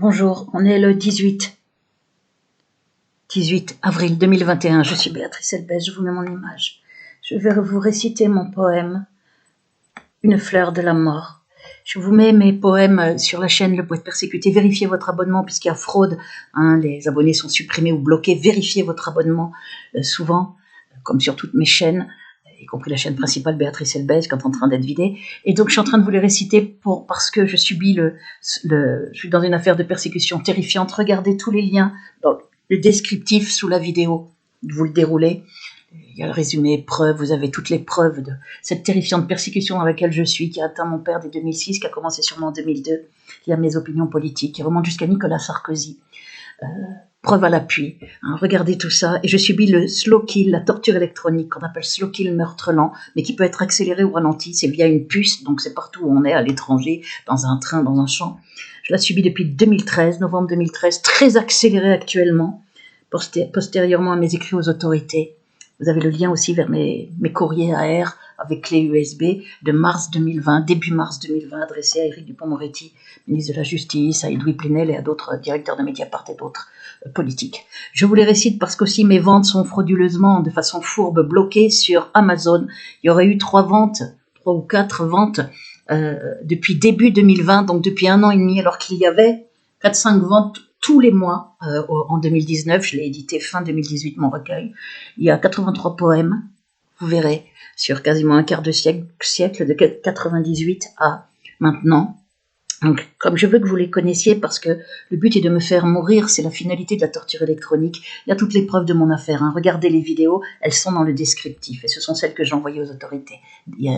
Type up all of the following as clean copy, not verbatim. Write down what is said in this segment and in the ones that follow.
Bonjour, on est le 18 avril 2021. Je suis Béatrice Elbès, je vous mets mon image. Je vais vous réciter mon poème « Une fleur de la mort ». Je vous mets mes poèmes sur la chaîne Le Poète Persécuté. Vérifiez votre abonnement puisqu'il y a fraude. Les abonnés sont supprimés ou bloqués. Vérifiez votre abonnement souvent, comme sur toutes mes chaînes, y compris la chaîne principale Béatrice Elbès, quand est en train d'être vidée. Et donc, je suis en train de vous les réciter parce que je subis je suis dans une affaire de persécution terrifiante. Regardez tous les liens dans le descriptif sous la vidéo. Vous le déroulez. Il y a le résumé, preuves, vous avez toutes les preuves de cette terrifiante persécution dans laquelle je suis, qui a atteint mon père dès 2006, qui a commencé sûrement en 2002. Il y a mes opinions politiques, qui remontent jusqu'à Nicolas Sarkozy. Preuve à l'appui. Regardez tout ça. Et je subis le slow kill, la torture électronique, qu'on appelle slow kill, meurtre lent, mais qui peut être accéléré ou ralenti. C'est via une puce, donc c'est partout où on est, à l'étranger, dans un train, dans un champ. Je la subis depuis 2013, novembre 2013, très accéléré actuellement, postérieurement à mes écrits aux autorités. Vous avez le lien aussi vers mes courriers AR avec clé USB de mars 2020, début mars 2020, adressé à Éric Dupond-Moretti, ministre de la Justice, à Edoui Plenel et à d'autres directeurs de Mediapart et d'autres politiques. Je vous les récite parce qu'aussi mes ventes sont frauduleusement, de façon fourbe, bloquées sur Amazon. Il y aurait eu 3 ou 4 ventes depuis début 2020, donc depuis 1 an et demi, alors qu'il y avait 4-5 ventes tous les mois en 2019. Je l'ai édité fin 2018, mon recueil. Il y a 83 poèmes, vous verrez, sur quasiment un quart de siècle de 98 à maintenant. Donc, comme je veux que vous les connaissiez, parce que le but est de me faire mourir, c'est la finalité de la torture électronique. Il y a toutes les preuves de mon affaire. Regardez les vidéos, elles sont dans le descriptif. Et ce sont celles que j'ai envoyées aux autorités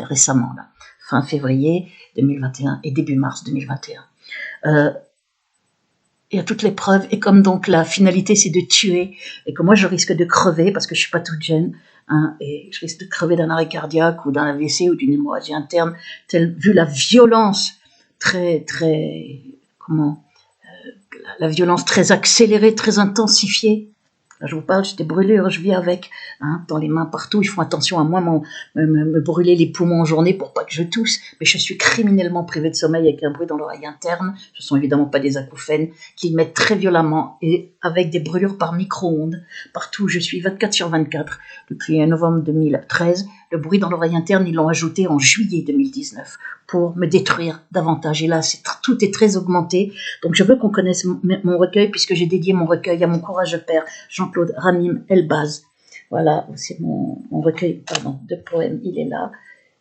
récemment, là, fin février 2021 et début mars 2021. Il y a toutes les preuves, et comme donc la finalité c'est de tuer, et que moi je risque de crever, parce que je suis pas toute jeune, et je risque de crever d'un arrêt cardiaque, ou d'un AVC, ou d'une hémorragie interne, vu la violence la violence très accélérée, très intensifiée. Là, je vous parle, j'ai des brûlures, je vis avec, dans les mains partout. Il faut attention à moi, me brûler les poumons en journée pour pas que je tousse. Mais je suis criminellement privée de sommeil avec un bruit dans l'oreille interne. Ce sont évidemment pas des acouphènes qui mettent très violemment et avec des brûlures par micro-ondes. Partout, je suis 24/24 depuis novembre 2013. Le bruit dans l'oreille interne, ils l'ont ajouté en juillet 2019 pour me détruire davantage. Et là, tout est très augmenté. Donc, je veux qu'on connaisse mon recueil puisque j'ai dédié mon recueil à mon courageux père, Jean-Claude Ramim Elbaz. Voilà, c'est mon recueil de poèmes, il est là.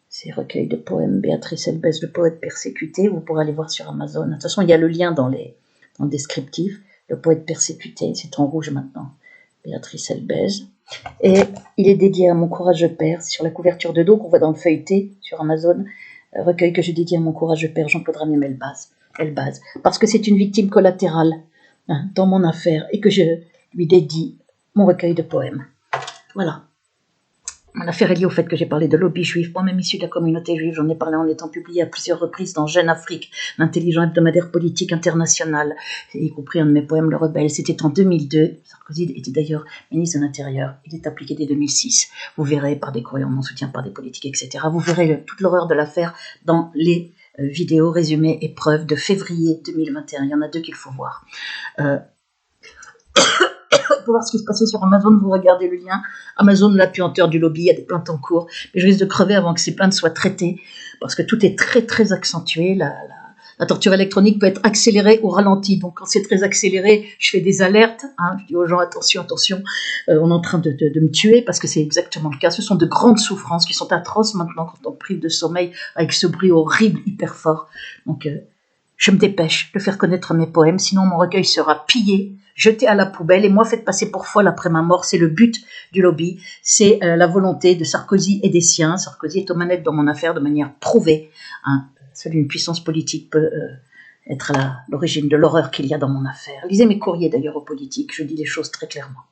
C'est recueil de poèmes Béatrice Elbès, le poète persécuté. Vous pourrez aller voir sur Amazon. De toute façon, il y a le lien dans le descriptif. Le poète persécuté, c'est en rouge maintenant. Béatrice Elbès. Et il est dédié à mon courageux père. C'est sur la couverture de dos qu'on voit dans le feuilleté sur Amazon. Recueil que j'ai dédié à mon courageux père, Jean-Claude Ramim Elbaz. Parce que c'est une victime collatérale dans mon affaire et que je lui dédie mon recueil de poèmes. Voilà. Mon affaire est liée au fait que j'ai parlé de lobby juif, moi-même issu de la communauté juive. J'en ai parlé en étant publié à plusieurs reprises dans Jeune Afrique, l'intelligent hebdomadaire politique international, y compris un de mes poèmes, Le Rebelle. C'était en 2002. Sarkozy était d'ailleurs ministre de l'Intérieur. Il est appliqué dès 2006. Vous verrez par des courriers en mon soutien, par des politiques, etc. Vous verrez toute l'horreur de l'affaire dans les vidéos, résumés et preuves de février 2021. Il y en a 2 qu'il faut voir. Pour voir ce qui se passait sur Amazon, vous regardez le lien. Amazon, la puanteur du lobby, il y a des plaintes en cours. Mais je risque de crever avant que ces plaintes soient traitées, parce que tout est très, très accentué. La torture électronique peut être accélérée ou ralentie. Donc, quand c'est très accéléré, je fais des alertes. Je dis aux gens, attention, on est en train de me tuer, parce que c'est exactement le cas. Ce sont de grandes souffrances qui sont atroces maintenant quand on prive de sommeil avec ce bruit horrible, hyper fort. Donc, je me dépêche de faire connaître mes poèmes, sinon mon recueil sera pillé, jeté à la poubelle, et moi fait passer pour folle après ma mort. C'est le but du lobby, c'est la volonté de Sarkozy et des siens. Sarkozy est aux manettes dans mon affaire de manière prouvée. Seule une puissance politique peut être à l'origine de l'horreur qu'il y a dans mon affaire. Lisez mes courriers d'ailleurs aux politiques, je dis les choses très clairement.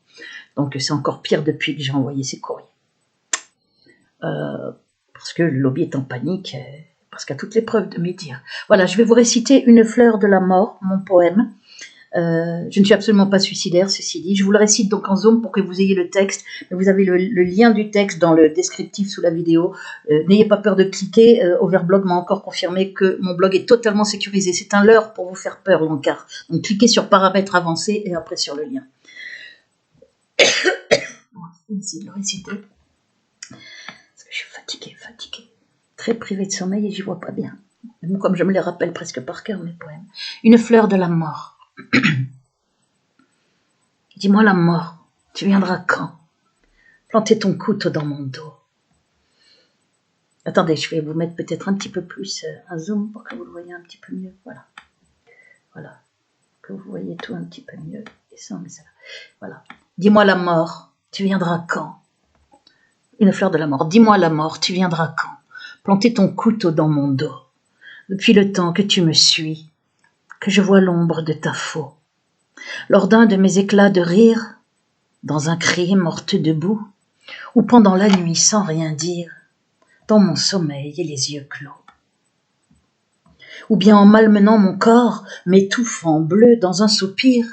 Donc c'est encore pire depuis que j'ai envoyé ces courriers. Parce que le lobby est en panique, parce qu'il y a toutes les preuves de mes dires. Voilà, je vais vous réciter Une fleur de la mort, mon poème. Je ne suis absolument pas suicidaire, ceci dit. Je vous le récite donc en Zoom pour que vous ayez le texte. Vous avez le lien du texte dans le descriptif sous la vidéo. N'ayez pas peur de cliquer. Overblog m'a encore confirmé que mon blog est totalement sécurisé. C'est un leurre pour vous faire peur, l'encart. Donc cliquez sur paramètres avancés et après sur le lien. Bon, je vais essayer de le réciter. Parce que je suis fatiguée. Très privée de sommeil et j'y vois pas bien. Comme je me les rappelle presque par cœur, mes poèmes. Une fleur de la mort. Dis-moi la mort, tu viendras quand? Planter ton couteau dans mon dos. Attendez, je vais vous mettre peut-être un petit peu plus un zoom pour que vous le voyez un petit peu mieux. Voilà. Voilà. Que vous voyez tout un petit peu mieux. Et ça, mais ça. Voilà. Dis-moi la mort, tu viendras quand? Une fleur de la mort. Dis-moi la mort, tu viendras quand? Planter ton couteau dans mon dos. Depuis le temps que tu me suis, que je vois l'ombre de ta faux. Lors d'un de mes éclats de rire, dans un cri morte debout, ou pendant la nuit sans rien dire, dans mon sommeil et les yeux clos. Ou bien en malmenant mon corps, m'étouffant bleu dans un soupir,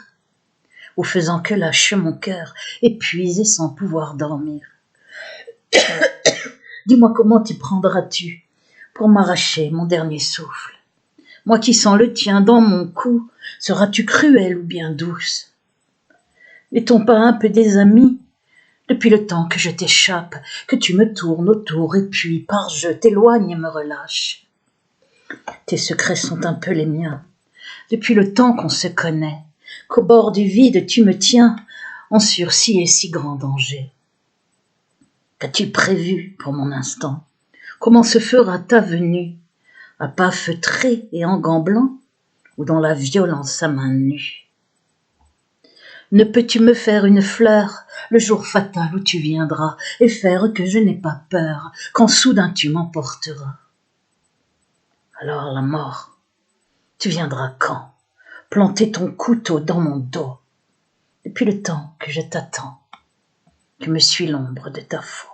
ou faisant que lâche mon cœur, épuisé sans pouvoir dormir. Dis-moi comment t'y prendras-tu pour m'arracher mon dernier souffle? Moi qui sens le tien dans mon cou, seras-tu cruelle ou bien douce? N'est-on pas un peu des amis? Depuis le temps que je t'échappe, que tu me tournes autour et puis par jeu t'éloignes et me relâches. Tes secrets sont un peu les miens. Depuis le temps qu'on se connaît, qu'au bord du vide tu me tiens en sursis et si grand danger. Qu'as-tu prévu pour mon instant? Comment se fera ta venue? À pas feutré et en gants blancs ou dans la violence à main nue? Ne peux-tu me faire une fleur le jour fatal où tu viendras et faire que je n'ai pas peur quand soudain tu m'emporteras? Alors la mort, tu viendras quand? Planter ton couteau dans mon dos. Depuis le temps que je t'attends, que me suit l'ombre de ta faute.